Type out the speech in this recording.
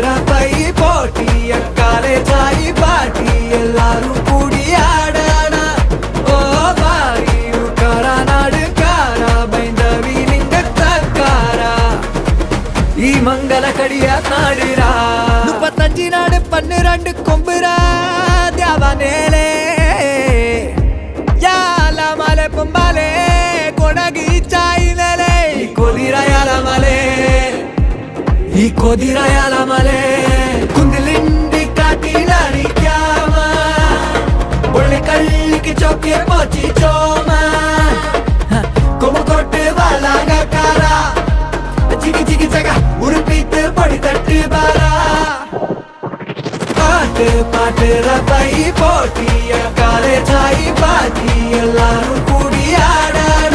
ரப்பை போட்டிய காலேஜாயி பாட்டி எல்லாரும் கூடி ஆடானா ஓ பாரியூ காரா நாடு காரா பைந்தவி லிங்க தக்காரா ಈ ಮಂಗಲ ಕಡಿಯ ನಾಡಿರಾ 35 ನಾಡು 12 ಕೊಂಬುರಾ ದ್ಯಾವನೇಲೆ ಯಾಲ ಮಲೆ ಪೊಂಬಾಲೆ ಕೊಡಗಿ ಚಾಯಿನಲೆ ಈ ಕೊದಿರಾಯಲ ಮಲೆ ಕುಂದಿಲಿಂಡಿ ಕಾಟಿಲಾಡಿ ಕ್ಯಾಮ ಒಳ್ಳೆ ಕಳ್ಳಿಗೆ ಚೌಕೆ ಪೋಚಿ ಚೋಮ ಕೊಮ್ಮ ಕೊಟ್ಟು ಬಾಲಾಗ ಕಾರ ಜಿಗಿ ಜಿಗಿ ಜಗ ಉಡುಪಿತ್ತು ಪಡಿ ತಟ್ಟಿ ಬಾರ பாட்டு பாட்டு ரப்பை போட்டிய காலேஜாயி பாட்டி எல்லாரும் கூடி ஆடான